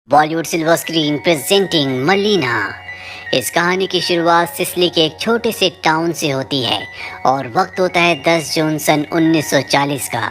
Bollywood silver screen presenting Malena. इस कहानी की शुरुआत सिसिली के एक छोटे से टाउन से होती है और वक्त होता है 10 जून सन 1940 का।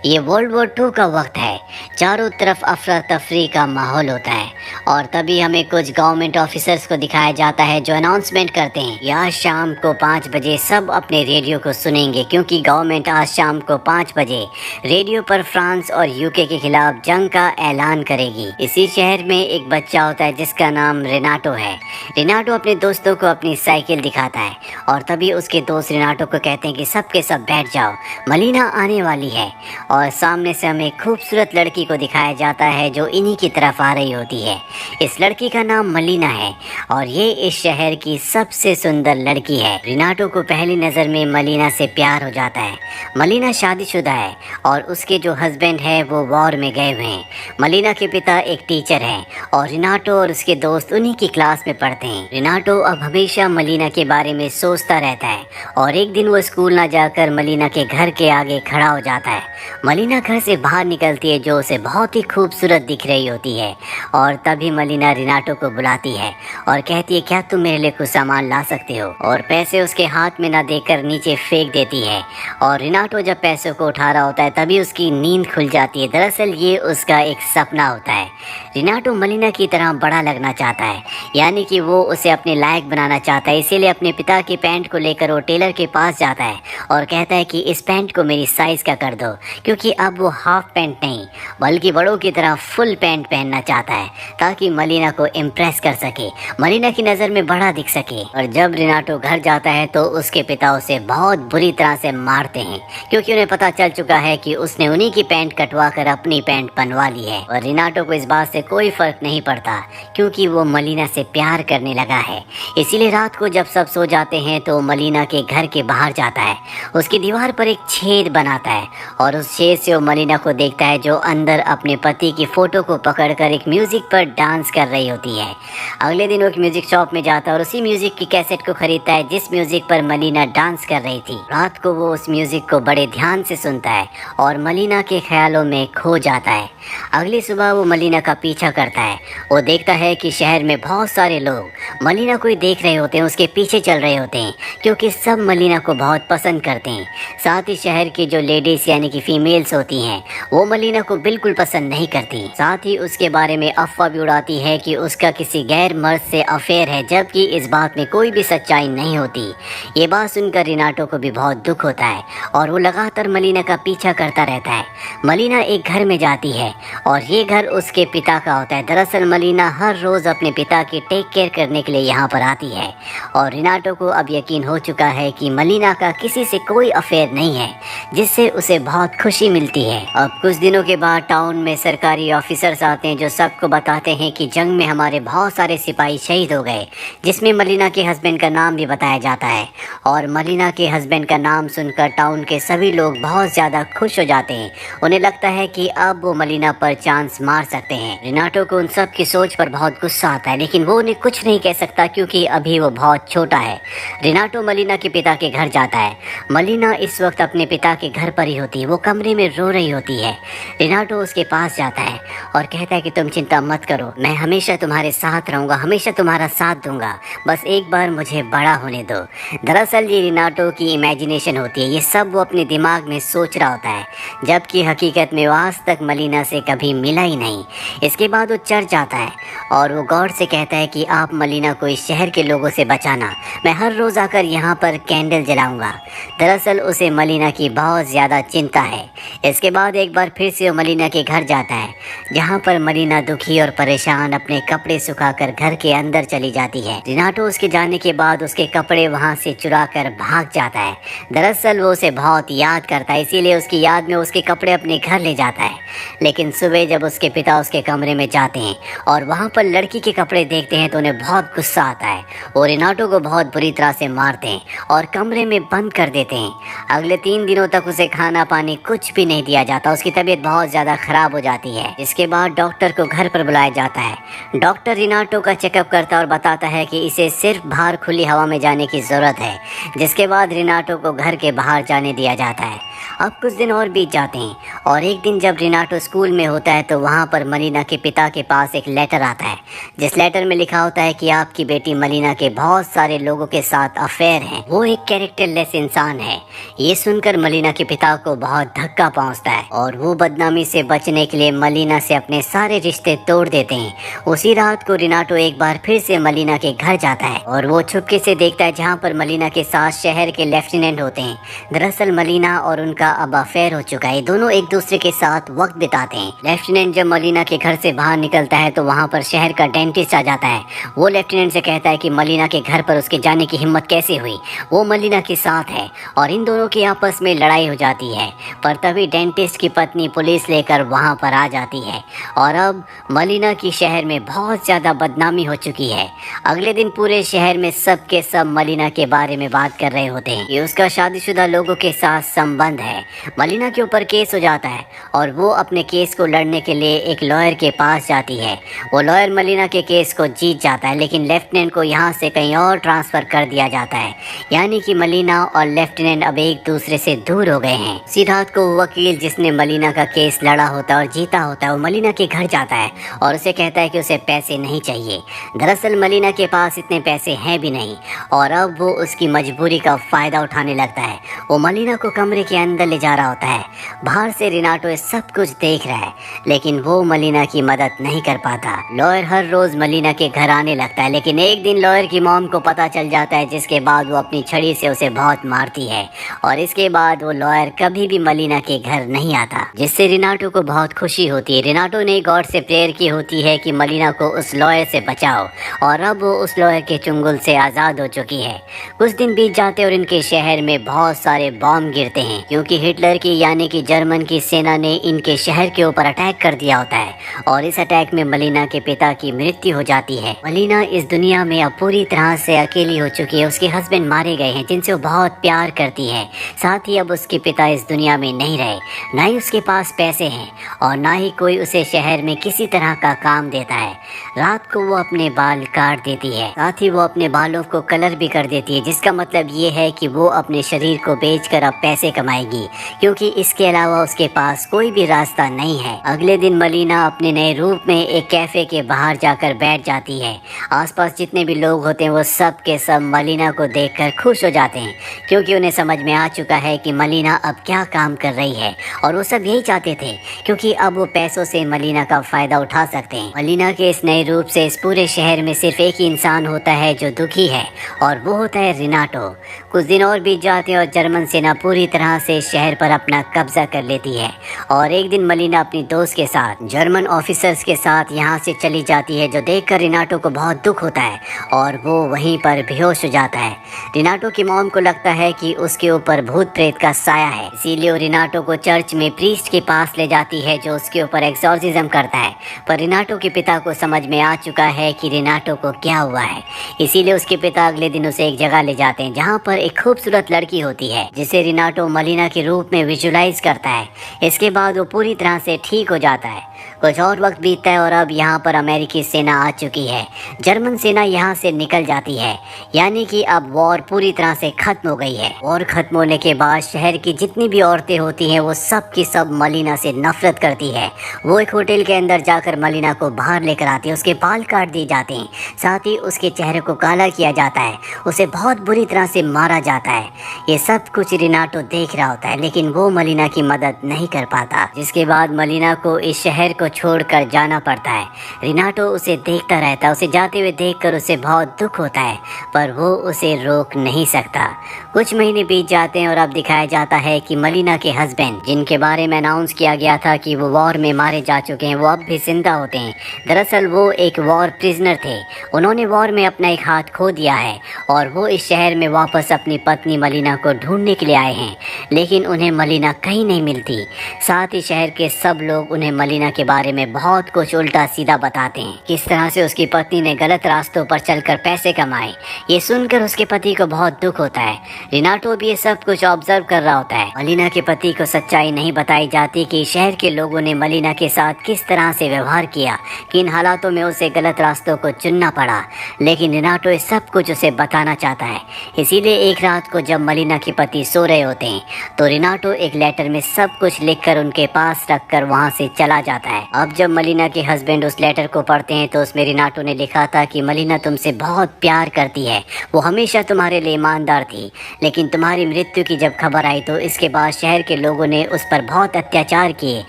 ये वर्ल्ड वॉर 2 का वक्त है। चारों तरफ अफरा तफरी का माहौल होता है और तभी हमें कुछ गवर्नमेंट ऑफिसर्स को दिखाया जाता है जो अनाउंसमेंट करते हैं कि आज शाम को 5 बजे सब अपने रेडियो को सुनेंगे, क्योंकि गवर्नमेंट आज शाम को 5 बजे रेडियो पर फ्रांस और यूके के खिलाफ जंग का ऐलान करेगी। इसी शहर में एक बच्चा होता है जिसका नाम रेनाटो है। रेनाटो अपने दोस्तों को अपनी साइकिल दिखाता है और तभी उसके दोस्त रेनाटो को कहते हैं कि सब के सब बैठ जाओ, मलीना आने वाली है। और सामने से हमें एक खूबसूरत लड़की को दिखाया जाता है जो इन्हीं की तरफ आ रही होती है। इस लड़की का नाम मलीना है और ये इस शहर की सबसे सुंदर लड़की है। रेनाटो को पहली नज़र में मलीना से प्यार हो जाता है। मलीना शादीशुदा है और उसके जो हस्बैंड है वो वॉर में गए हुए हैं। मलीना के पिता एक टीचर हैं और रेनाटो और उसके दोस्त उन्हीं की क्लास में पढ़ते हैं। रेनाटो अब हमेशा मलीना के बारे में सोचता रहता है और एक दिन वो स्कूल ना जाकर मलीना के घर के आगे खड़ा हो जाता है। मलीना घर से बाहर निकलती है जो उसे बहुत ही खूबसूरत दिख रही होती है और तभी मलीना रेनाटो को बुलाती है और कहती है क्या तुम मेरे लिए कुछ सामान ला सकते हो, और पैसे उसके हाथ में ना देकर नीचे फेंक देती है। और रेनाटो जब पैसों को उठा रहा होता है तभी उसकी नींद खुल जाती है। दरअसल ये उसका एक सपना होता है। रेनाटो मलीना की तरह बड़ा लगना चाहता है, यानी कि वो उसे अपने लायक बनाना चाहता है। इसीलिए अपने पिता के पैंट को लेकर वो टेलर के पास जाता है और कहता है कि इस पैंट को मेरी साइज़ का कर दो, क्योंकि अब वो हाफ पैंट नहीं बल्कि बड़ों की तरह फुल पैंट पहनना चाहता है ताकि मलीना को इम्प्रेस कर सके, मलीना की नज़र में बड़ा दिख सके। और जब रेनाटो घर जाता है तो उसके पिता उसे बहुत बुरी तरह से मारते हैं, क्योंकि उन्हें पता चल चुका है कि उसने उन्हीं की पैंट कटवा कर अपनी पैंट बनवा ली है। और रेनाटो को इस बात से कोई फर्क नहीं पड़ता क्योंकि वो मलीना से प्यार करने लगा है। इसीलिए रात को जब सब सो जाते हैं तो मलीना के घर के बाहर जाता है, उसकी दीवार पर एक छेद बनाता है और उस छेद से वो मलीना को देखता है जो अंदर अपने पति की फोटो को पकड़कर एक म्यूजिक पर डांस कर रही होती है। अगले दिन वो एक म्यूजिक शॉप में जाता है और उसी म्यूजिक की कैसेट को खरीदता है जिस म्यूजिक पर मलीना डांस कर रही थी। रात को वो उस म्यूजिक को बड़े ध्यान से सुनता है और मलीना के ख्यालों में खो जाता है। अगली सुबह वो मलीना का पीछा करता है। वो देखता है कि शहर में बहुत सारे लोग मलीना को ही देख रहे होते हैं, उसके पीछे चल रहे होते हैं, क्योंकि सब मलीना को बहुत पसंद करते हैं। साथ ही शहर की जो लेडीज यानी कि फीमेल्स होती हैं वो मलीना को बिल्कुल पसंद नहीं करती। साथ ही उसके बारे में अफवाह भी उड़ाती है कि उसका किसी गैर मर्द से अफेयर है, जबकि इस बात में कोई भी सच्चाई नहीं होती। ये बात सुनकर रेनाटो को भी बहुत दुख होता है और वो लगातार मलीना का पीछा करता रहता है। मलीना एक घर में जाती है और ये घर उसके पिता का होता है। दरअसल मलीना हर रोज़ अपने पिता की टेक केयर करने के लिए यहाँ पर आती है और रेनाटो को अब यकीन हो चुका है कि मलीना का किसी से कोई अफेयर नहीं है, जिससे उसे बहुत खुशी मिलती है। अब कुछ दिनों के बाद टाउन में सरकारी ऑफिसर्स आते हैं जो सबको बताते हैं कि जंग में हमारे बहुत सारे सिपाही शहीद हो गए, जिसमें मलीना के हस्बैंड का नाम भी बताया जाता है। और मलीना के हस्बैंड का नाम सुनकर टाउन के सभी लोग बहुत ज़्यादा खुश हो जाते हैं। उन्हें लगता है कि अब वो मलीना पर चांस मार सकते हैं। रेनाटो को उन सब की सोच पर बहुत गुस्सा आता है, लेकिन वो उन्हें कुछ नहीं कह सकता क्योंकि अभी वो बहुत छोटा है। रेनाटो मलीना के पिता के घर जाता है। मलीना इस वक्त अपने पिता के घर पर ही होती है, वो कमरे में रो रही होती है। रेनाटो उसके पास जाता है और कहता है कि तुम चिंता मत करो, मैं हमेशा तुम्हारे साथ रहूँगा, हमेशा तुम्हारा साथ दूंगा, बस एक बार मुझे बड़ा होने दो। दरअसल ये रेनाटो की इमेजिनेशन होती है, ये सब वो अपने दिमाग में सोच रहा होता है, जबकि हकीकत में वो आज तक मलीना से कभी मिला ही नहीं। इसके बाद वो चर्च जाता है और वो गॉड से कहता है कि आप मलीना को इस शहर के लोगों से बचाना, मैं हर रोज़ आकर यहाँ पर कैंडल जलाऊंगा। दरअसल उसे मलीना की बहुत ज़्यादा चिंता है। इसके बाद एक बार फिर से वो मलीना के घर जाता है, जहाँ पर मलीना दुखी और परेशान अपने कपड़े सुखाकर घर के अंदर चली जाती है। रेनाटो उसके जाने के बाद उसके कपड़े वहाँ से चुरा कर भाग जाता है। दरअसल वो उसे बहुत याद करता है, इसीलिए उसकी याद में उसके कपड़े अपने घर ले जाता है। लेकिन सुबह जब उसके पिता उसके कमरे में जाते हैं और वहाँ पर लड़की के कपड़े देखते हैं तो उन्हें बहुत गुस्सा आता है। वो रेनाटो को बहुत बुरी तरह से मारते हैं और कमरे में बंद कर देते हैं। अगले 3 दिनों तक उसे खाना पानी कुछ भी नहीं दिया जाता, उसकी तबीयत बहुत ज़्यादा खराब हो जाती है। इसके बाद डॉक्टर को घर पर बुलाया जाता है। डॉक्टर रेनाटो का चेकअप करता है और बताता है कि इसे सिर्फ बाहर खुली हवा में जाने की ज़रूरत है, जिसके बाद रेनाटो को घर के बाहर जाने दिया जाता है। अब कुछ दिन और बीत जाते हैं और एक दिन जब रिनाटो स्कूल में होता है तो वहाँ पर मलीना के पिता के पास एक लेटर आता है, जिस लेटर में लिखा होता है कि आपकी बेटी मलीना के बहुत सारे लोगों के साथ अफेयर हैं, वो एक कैरेक्टरलेस इंसान है। ये सुनकर मलीना के पिता को बहुत धक्का पहुँचता है और वो बदनामी से बचने के लिए मलीना से अपने सारे रिश्ते तोड़ देते हैं। उसी रात को रिनाटो एक बार फिर से मलीना के घर जाता है और वो चुपके से देखता है जहाँ पर मलीना के साथ शहर के लेफ्टिनेंट होते हैं। दरअसल मलीना और उनका अब अफेयर हो चुका है, दोनों एक दूसरे के साथ वक्त बिताते हैं। लेफ्टिनेंट जब मलीना के घर से बाहर निकलता है तो वहाँ पर शहर का डेंटिस्ट आ जाता है। वो लेफ्टिनेंट से कहता है कि मलीना के घर पर उसके जाने की हिम्मत कैसे हुई, वो मलीना के साथ है और इन दोनों की आपस में लड़ाई हो जाती है। पर तभी डेंटिस्ट की पत्नी पुलिस लेकर वहाँ पर आ जाती है और अब मलीना की शहर में बहुत ज़्यादा बदनामी हो चुकी है। अगले दिन पूरे शहर में सब के सब मलीना के बारे में बात कर रहे होते हैं कि उसका शादीशुदा लोगों के साथ संबंध है। मलीना के ऊपर केस हो जाता है और वो अपने केस को लड़ने के लिए एक लॉयर के पास जाती है। वो लॉयर मलीना के केस को जीत जाता है, लेकिन लेफ्टिनेंट को यहाँ से कहीं और ट्रांसफ़र कर दिया जाता है, यानी कि मलीना और लेफ्टिनेंट अब एक दूसरे से दूर हो गए हैं। इसी रात को वकील जिसने मलीना का केस लड़ा होता है और जीता होता है, वो मलीना के घर जाता है और उसे कहता है कि उसे पैसे नहीं चाहिए। दरअसल मलीना के पास इतने पैसे हैं भी नहीं और अब वो उसकी मजबूरी का फ़ायदा उठाने लगता है। वो मलीना को कमरे के अंदर ले जा रहा होता है। बाहर से रिनाटो सब कुछ देख रहा है, लेकिन वो मलीना की मदद नहीं कर पाता। लॉयर हर रोज़ मलीना के घर आने लगता है, लेकिन एक दिन लॉयर की मॉम को पता चल जाता है, जिसके बाद वो अपनी छड़ी से उसे बहुत मारती है और इसके बाद वो लॉयर कभी भी मलीना के घर नहीं आता, जिससे रिनाटो को बहुत खुशी होती है। रिनाटो ने गॉड से प्रेयर की होती है कि मलीना को उस लॉयर से बचाओ और अब वो उस लॉयर के चुंगल से आज़ाद हो चुकी है। कुछ दिन बीत जाते और इनके शहर में बहुत सारे बॉम्ब गिरते हैं, क्योंकि हिटलर की यानी कि जर्मन की सेना ने इनके शहर के ऊपर अटैक कर दिया होता है और इस अटैक में मलीना के पिता की मृत्यु हो जाती है। मलीना इस दुनिया में अब पूरी तरह से अकेली हो चुकी है। उसके हस्बैंड मारे गए हैं जिनसे वो बहुत प्यार करती है। साथ ही अब उसके पिता इस दुनिया में नहीं रहे, ना ही उसके पास पैसे हैं और ना ही कोई उसे शहर में किसी तरह का काम देता है। रात को वो अपने बाल काट देती है, साथ ही वो अपने बालों को कलर भी कर देती है, जिसका मतलब ये है कि वो अपने शरीर को बेचकर अब पैसे कमाएगी, क्योंकि इसके अलावा उसके पास कोई भी रास्ता नहीं है। अगले दिन मलीना अपने नए रूप में एक कैफे के बाहर जाकर बैठ जाती है। आसपास जितने भी लोग होते हैं वो सब के सब मलीना को देखकर खुश हो जाते हैं, क्योंकि उन्हें समझ में आ चुका है कि मलीना अब क्या काम कर रही है और वो सब यही चाहते थे, क्योंकि अब वो पैसों से मलीना का फायदा उठा सकते हैं। मलीना के इस नए रूप से इस पूरे शहर में सिर्फ एक ही इंसान होता है जो दुखी है और वो होता है रिनाटो। कुछ दिन और बीत जाते हैं और जर्मन सेना पूरी तरह से शहर पर अपना कब्जा कर लेती है और एक दिन मलीना अपनी दोस्त के साथ जर्मन ऑफिसर्स के साथ यहाँ से चली जाती है, जो देखकर रिनाटो को बहुत दुख होता है और वो वहीं पर बेहोश हो जाता है। रिनाटो की मॉम को लगता है कि उसके ऊपर भूत प्रेत का साया है, इसीलिए वो रिनाटो को चर्च में प्रीस्ट के पास ले जाती है जो उसके ऊपर एक्सॉर्सिज्म करता है। पर रिनाटो के पिता को समझ में आ चुका है कि रिनाटो को क्या हुआ है, इसीलिए उसके पिता अगले दिन उसे एक जगह ले जाते हैं जहाँ पर एक खूबसूरत लड़की होती है, जिसे रिनाटो मलीना के रूप में विजुलाइज करता है। इसके बाद वो पूरी तरह से ठीक हो जाता है। कुछ और वक्त बीतता है और अब यहाँ पर अमेरिकी सेना आ चुकी है। जर्मन सेना यहाँ से निकल जाती है, यानी कि अब वॉर पूरी तरह से खत्म हो गई है। वॉर खत्म होने के बाद शहर की जितनी भी औरतें होती हैं वो सब की सब मलीना से नफरत करती है। वो एक होटल के अंदर जाकर मलीना को बाहर लेकर आती है, उसके बाल काट दिए जाते हैं, साथ ही उसके चेहरे को काला किया जाता है, उसे बहुत बुरी तरह से मारा जाता है। ये सब कुछ रिनाटो देख रहा होता है, लेकिन वो मलीना की मदद नहीं कर पाता, जिसके बाद मलीना को इस शहर को छोड़कर जाना पड़ता है। रिनाटो उसे देखता रहता है, उसे जाते हुए देखकर उसे बहुत दुख होता है, पर वो उसे रोक नहीं सकता। कुछ महीने बीत जाते हैं और अब दिखाया जाता है कि मलीना के हस्बैंड, जिनके बारे में अनाउंस किया गया था कि वो वॉर में मारे जा चुके हैं, वो अब भी जिंदा होते हैं। दरअसल वो एक वॉर प्रिजनर थे, उन्होंने वॉर में अपना एक हाथ खो दिया है और वो इस शहर में वापस अपनी पत्नी मलीना को ढूंढने के लिए आए हैं, लेकिन उन्हें मलीना कहीं नहीं मिलती। साथ ही शहर के सब लोग उन्हें मलीना के बारे बारे में बहुत कुछ उल्टा सीधा बताते हैं, किस तरह से उसकी पत्नी ने गलत रास्तों पर चलकर पैसे कमाए। ये सुनकर उसके पति को बहुत दुख होता है। रिनाटो भी ये सब कुछ ऑब्जर्व कर रहा होता है। मलिना के पति को सच्चाई नहीं बताई जाती कि शहर के लोगों ने मलिना के साथ किस तरह से व्यवहार किया, किन हालातों में उसे गलत रास्तों को चुनना पड़ा, लेकिन रिनाटो ये सब कुछ उसे बताना चाहता है। इसीलिए एक रात को जब मलिना के पति सो रहे होते हैं तो रिनाटो एक लेटर में सब कुछ लिखकर उनके पास रखकर वहां से चला जाता है। अब जब मलिना के हस्बैंड उस लेटर को पढ़ते हैं तो उसमें रिनाटो ने लिखा था कि मलिना तुमसे बहुत प्यार करती है, वो हमेशा तुम्हारे लिए ईमानदार थी, लेकिन तुम्हारी मृत्यु की जब खबर आई तो इसके बाद शहर के लोगों ने उस पर बहुत अत्याचार किए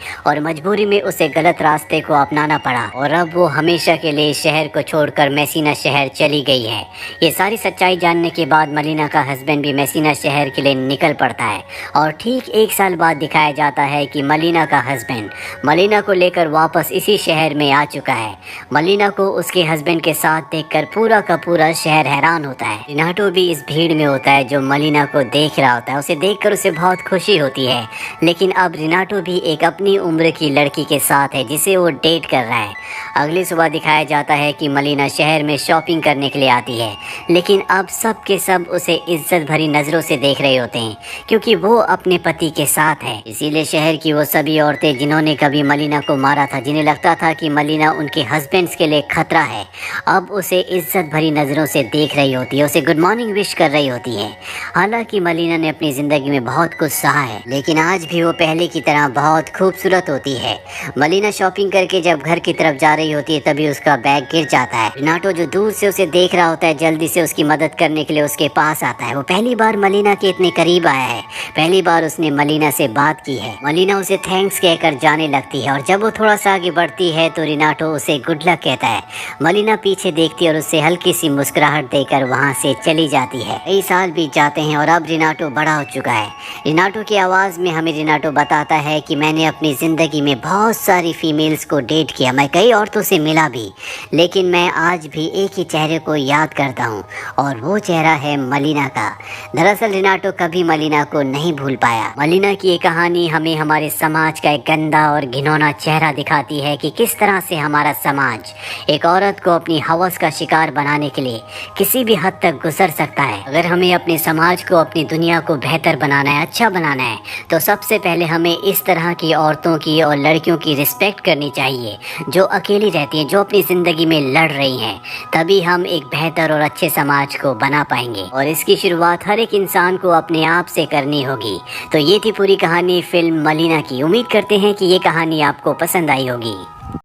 और मजबूरी में उसे गलत रास्ते को अपनाना पड़ा और अब वो हमेशा के लिए शहर को छोड़कर मैसीना शहर चली गई है। ये सारी सच्चाई जानने के बाद मलिना का हस्बैंड भी मैसीना शहर के लिए निकल पड़ता है और ठीक 1 साल बाद दिखाया जाता है कि मलिना का हस्बैंड मलिना को लेकर वापस इसी शहर में आ चुका है। मलिना को उसके हस्बैंड के साथ देखकर पूरा का पूरा शहर हैरान होता है। रिनाटो भी इस भीड़ में होता है जो मलिना को देख रहा होता है। उसे देखकर उसे बहुत खुशी होती है, लेकिन अब रिनाटो भी एक अपनी उम्र की लड़की के साथ है जिसे वो डेट कर रहा है। अगली सुबह दिखाया जाता है कि मलिना शहर में शॉपिंग करने के लिए आती है, लेकिन अब सब के सब उसे इज्जत भरी नज़रों से देख रहे होते हैं क्योंकि वो अपने पति के साथ है। इसीलिए शहर की वो सभी औरतें जिन्होंने कभी मलिना को मारा था, जिन्हें लगता था कि मलिना उनके हस्बैंड्स के लिए खतरा है, अब उसे इज्जत भरी नज़रों से देख रही होती है, उसे गुड मॉर्निंग विश कर रही होती है। हालांकि मलिना ने अपनी ज़िंदगी में बहुत कुछ सहा है, लेकिन आज भी वो पहले की तरह बहुत खूबसूरत होती है। मलिना शॉपिंग करके जब घर की तरफ जा रही होती है तभी उसका बैग गिर जाता है। रिनाटो जो दूर से उसे देख रहा होता है जल्दी से उसकी मदद करने के लिए उसके पास आता है। वो पहली बार मलिना के इतने करीब आया है, पहली बार उसने मलिना से बात की है। मलिना उसे थैंक्स कहकर जाने लगती है और जब वो थोड़ा सा आगे बढ़ती है तो रिनाटो उसे गुड लक कहता है। मलिना पीछे देखती है और उसे हल्की सी मुस्कुराहट देकर वहाँ से चली जाती है। कई साल बीत जाते हैं और अब रिनाटो बड़ा हो चुका है। रिनाटो की आवाज़ में हमें रिनाटो बताता है कि मैंने अपनी ज़िंदगी में बहुत सारी फीमेल्स को डेट किया, मैं कई औरतों से मिला भी, लेकिन मैं आज भी एक ही चेहरे को याद करता हूँ और वो चेहरा है मलिना का। दरअसल रिनाटो कभी मलिना को नहीं भूल पाया। मलिना की ये कहानी हमें हमारे समाज का एक गंदा और घिनौना चेहरा दिखाती है कि किस तरह से हमारा समाज एक औरत को अपनी हवस का शिकार बनाने के लिए किसी भी हद तक गुजर सकता है। अगर हमें अपने समाज को, अपनी दुनिया को बेहतर बनाना है, अच्छा बनाना है, तो सबसे पहले हमें इस तरह की औरतों की और लड़कियों की रिस्पेक्ट करनी चाहिए जो अकेली रहती हैं, जो अपनी ज़िंदगी में लड़ रही हैं। तभी हम एक बेहतर और अच्छे समाज को बना पाएंगे और इसकी शुरुआत हर एक इंसान को अपने आप से करनी होगी। तो ये थी पूरी कहानी फिल्म मलिना की। उम्मीद करते हैं कि ये कहानी आपको पसंद आई होगी।